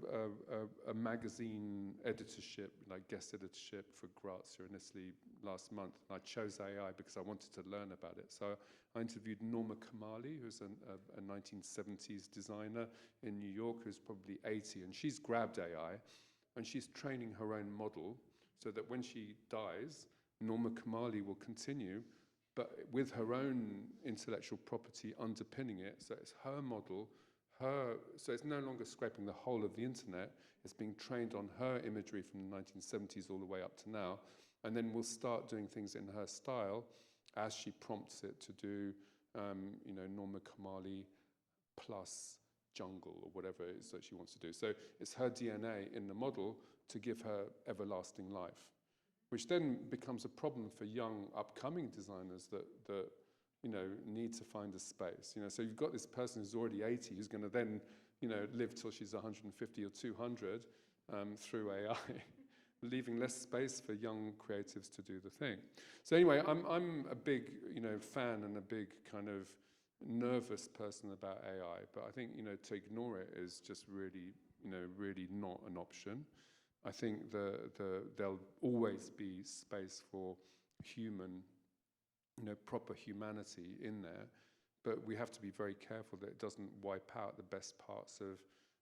a magazine editorship, like guest editorship for Grazia in Italy last month. And I chose AI because I wanted to learn about it. So I interviewed Norma Kamali, who's a 1970s designer in New York, who's probably 80, and she's grabbed AI, and she's training her own model so that when she dies, Norma Kamali will continue, but with her own intellectual property underpinning it. So it's her model, so it's no longer scraping the whole of the internet. It's being trained on her imagery from the 1970s all the way up to now. And then we'll start doing things in her style as she prompts it to do, you know, Norma Kamali plus jungle or whatever it is that she wants to do. So it's her DNA in the model to give her everlasting life, which then becomes a problem for young upcoming designers that you know, need to find a space. You know, so you've got this person who's already 80 who's going to then, you know, live till she's 150 or 200 through AI, leaving less space for young creatives to do the thing. So anyway, I'm a big, you know, fan and a big kind of nervous person about AI, but I think, you know, to ignore it is just really, you know, really not an option. I think there'll always be space for human, you know, proper humanity in there, but we have to be very careful that it doesn't wipe out the best parts of,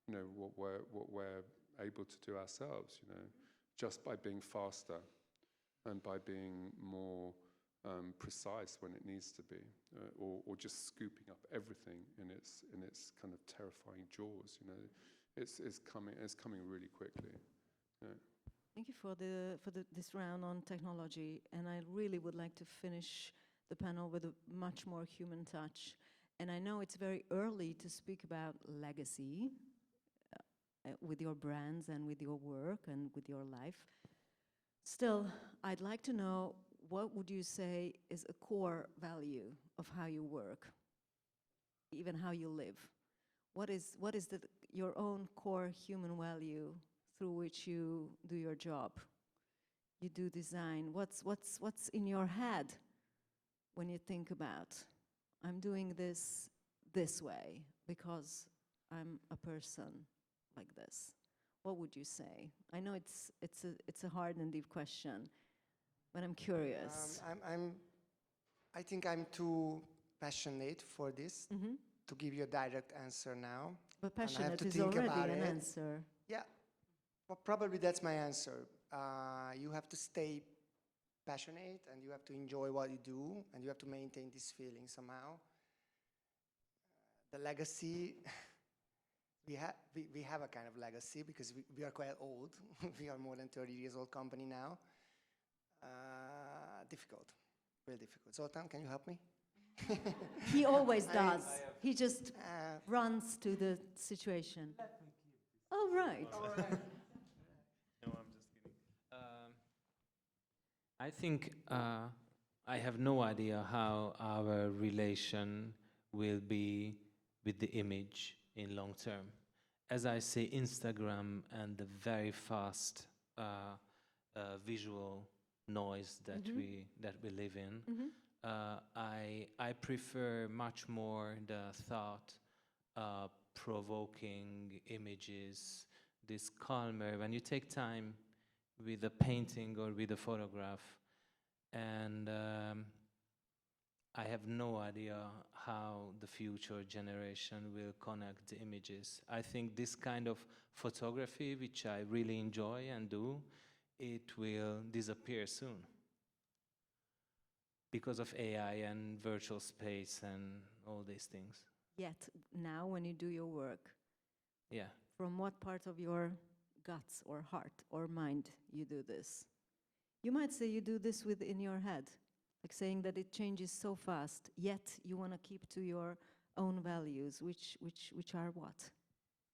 you know, what we're able to do ourselves, you know, just by being faster and by being more precise when it needs to be, or just scooping up everything in its kind of terrifying jaws. You know, it's coming really quickly. Yeah. Thank you for this round on technology, and I really would like to finish the panel with a much more human touch. And I know it's very early to speak about legacy with your brands and with your work and with your life. Still, I'd like to know, what would you say is a core value of how you work, even how you live? What is your own core human value through which you do your job? You do design. What's in your head when you think about, I'm doing this way because I'm a person like this? What would you say? I know it's a hard and deep question, but I'm curious. I think I'm too passionate for this to give you a direct answer now. But passionate is already an answer. Yeah, well, probably that's my answer. You have to stay passionate, and you have to enjoy what you do, and you have to maintain this feeling somehow. The legacy, we have a kind of legacy because we are quite old. We are more than 30 years old company now. Difficult, very difficult. Zoltán, can you help me? He always does. He just runs to the situation. Oh, right. No, I'm just kidding. I think I have no idea how our relation will be with the image in long term. As I say, Instagram and the very fast visual noise that we live in. I prefer much more the thought provoking images, this calmer, when you take time with a painting or with a photograph, and I have no idea how the future generation will connect the images. I think this kind of photography, which I really enjoy and do, it will disappear soon because of AI and virtual space and all these things. Yet now when you do your work, Yeah. from what part of your guts or heart or mind you do this? You might say you do this within your head, like saying that it changes so fast, yet you want to keep to your own values, which are what?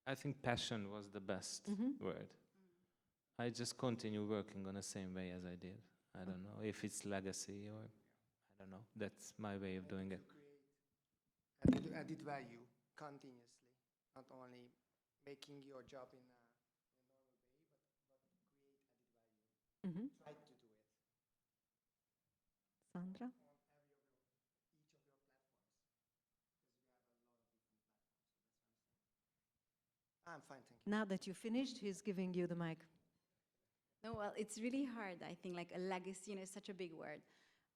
I think passion was the best word. I just continue working on the same way as I did. I don't know if it's legacy or I don't know. That's my way of doing it. Added value continuously, not only making your job in a normal way, but create added value. Try to do it. Sandra? On each of your platforms, because you have a lot of different platforms. So that's what I'm saying. I'm fine, thank you. Now that you finished, he's giving you the mic. No, well, it's really hard, I think, like a legacy, is such a big word.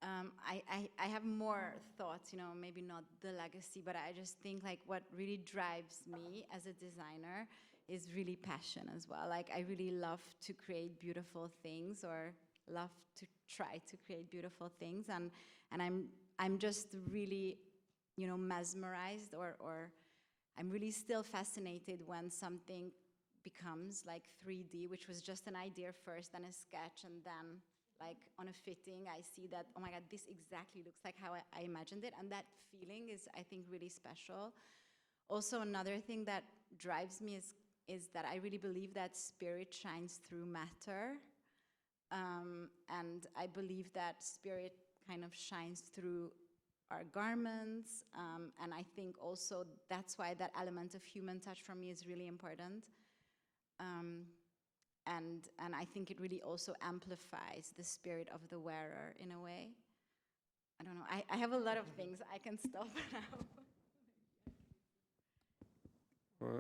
I have more thoughts, maybe not the legacy, but I just think like what really drives me as a designer is really passion as well. Like I really love to create beautiful things, or love to try to create beautiful things, and I'm just really, mesmerized, or I'm really still fascinated when something becomes like 3D, which was just an idea first, then a sketch, and then like on a fitting, I see that, oh my God, this exactly looks like how I imagined it. And that feeling is, I think, really special. Also, another thing that drives me is that I really believe that spirit shines through matter. And I believe that spirit kind of shines through our garments. And I think also that's why that element of human touch for me is really important. And I think it really also amplifies the spirit of the wearer in a way. I don't know, I have a lot of things. I can stop now.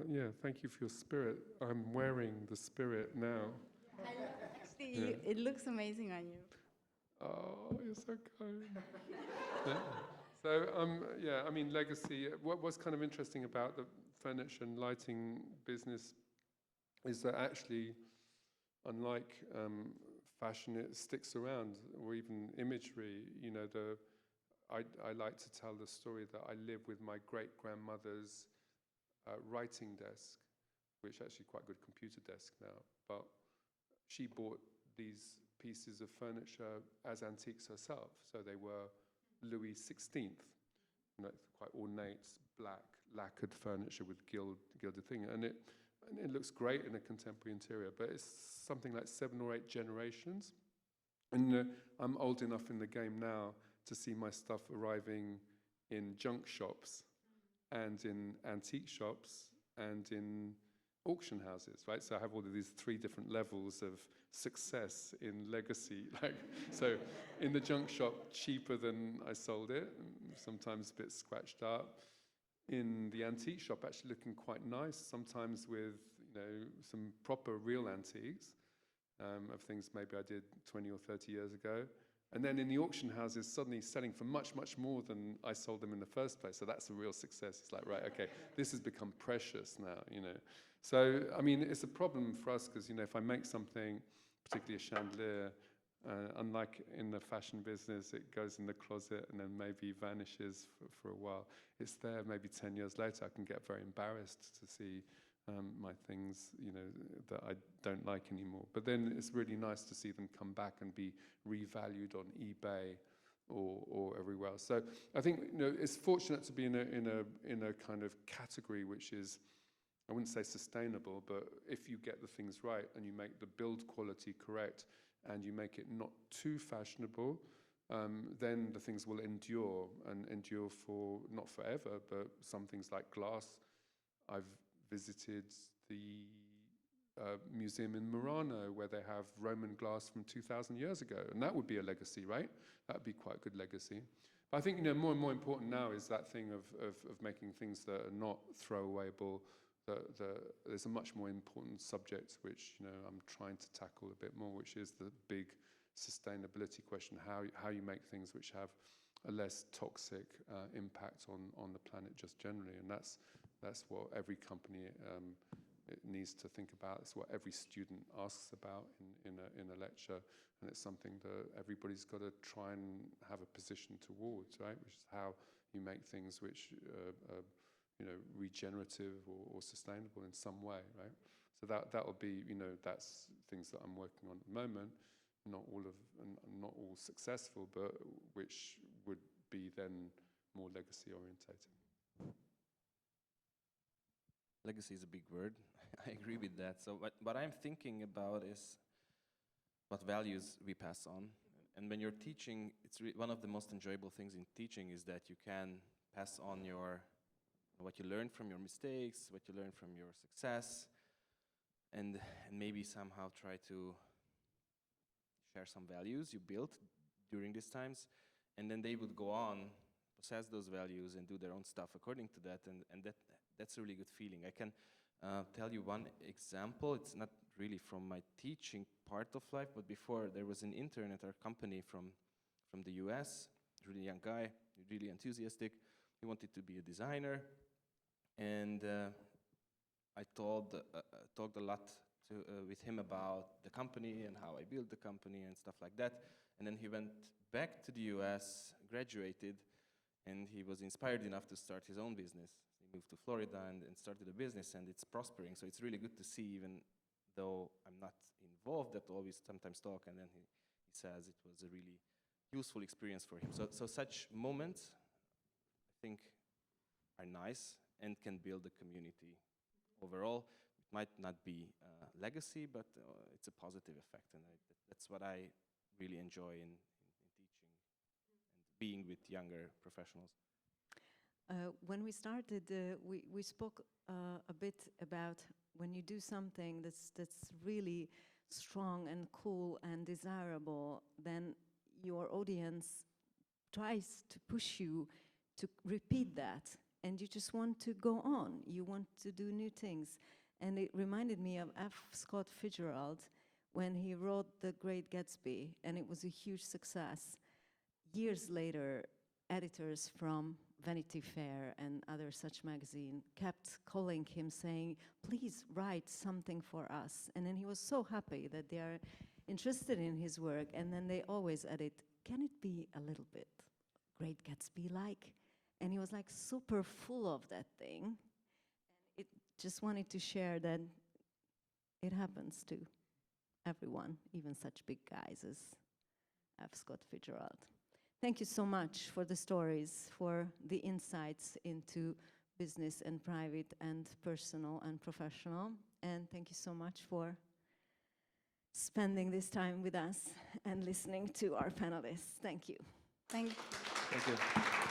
Yeah, thank you for your spirit. I'm wearing the spirit now. Actually, it looks amazing on you. Oh, you're so kind. Yeah. So, yeah, I mean, legacy. What was kind of interesting about the furniture and lighting business is that actually, unlike fashion, it sticks around, or even imagery. I like to tell the story that I live with my great-grandmother's writing desk, which is actually quite a good computer desk now, but she bought these pieces of furniture as antiques herself. So they were Louis XVI, quite ornate, black, lacquered furniture with gilded thing. And it looks great in a contemporary interior, but it's something like 7 or 8 generations. And I'm old enough in the game now to see my stuff arriving in junk shops and in antique shops and in auction houses, right? So I have all of these 3 different levels of success in legacy. So in the junk shop, cheaper than I sold it, sometimes a bit scratched up. In the antique shop, actually looking quite nice, sometimes with some proper real antiques of things maybe I did 20 or 30 years ago. And then in the auction houses, suddenly selling for much, much more than I sold them in the first place. So that's a real success. It's like, right, okay, this has become precious now, So, I mean, it's a problem for us because, if I make something, particularly a chandelier, unlike in the fashion business, it goes in the closet and then maybe vanishes for a while. It's there maybe 10 years later. I can get very embarrassed to see my things, that I don't like anymore. But then it's really nice to see them come back and be revalued on eBay or everywhere else. So I think it's fortunate to be in a kind of category which is, I wouldn't say sustainable, but if you get the things right and you make the build quality correct and you make it not too fashionable, then the things will endure and endure for not forever, but some things like glass. I've visited the museum in Murano where they have Roman glass from 2,000 years ago, and that would be a legacy, right? That would be quite a good legacy. But I think, you know, more and more important now is that thing of making things that are not throwawayable. There's a much more important subject which, you know, I'm trying to tackle a bit more, which is the big sustainability question, how you make things which have a less toxic impact on the planet just generally, and that's what every company it needs to think about. It's what every student asks about in a lecture, and it's something that everybody's got to try and have a position towards, right? Which is how you make things which you know, regenerative or sustainable in some way, right? So that will be, you know, that's things that I'm working on at the moment. Not all successful, but which would be then more legacy orientated. Legacy is a big word. I agree with that. So what I'm thinking about is what values we pass on. And when you're teaching, it's one of the most enjoyable things in teaching is that you can pass on what you learn from your mistakes, what you learn from your success, and maybe somehow try to share some values you built during these times, and then they would go on, possess those values and do their own stuff according to that, and that's a really good feeling. I can tell you one example. It's not really from my teaching part of life, but before there was an intern at our company from the US, really young guy, really enthusiastic. He wanted to be a designer, and I talked a lot with him about the company and how I built the company and stuff like that. And then he went back to the US, graduated, and he was inspired enough to start his own business. He moved to Florida and started a business, and it's prospering. So it's really good to see, even though I'm not involved at all. We sometimes talk, and then he says it was a really useful experience for him. So such moments, I think, are nice and can build a community overall. It might not be legacy, but it's a positive effect, and that's what I really enjoy in teaching and being with younger professionals. When we started, we spoke a bit about when you do something that's really strong and cool and desirable, then your audience tries to push you to repeat that, and you just want to go on. You want to do new things. And it reminded me of F. Scott Fitzgerald when he wrote The Great Gatsby, and it was a huge success. Years later, editors from Vanity Fair and other such magazine kept calling him saying, please write something for us. And then he was so happy that they are interested in his work, and then they always added, can it be a little bit Great Gatsby-like? And he was like super full of that thing. It just wanted to share that it happens to everyone, even such big guys as F. Scott Fitzgerald. Thank you so much for the stories, for the insights into business and private and personal and professional. And thank you so much for spending this time with us and listening to our panelists. Thank you. Thank Thank you.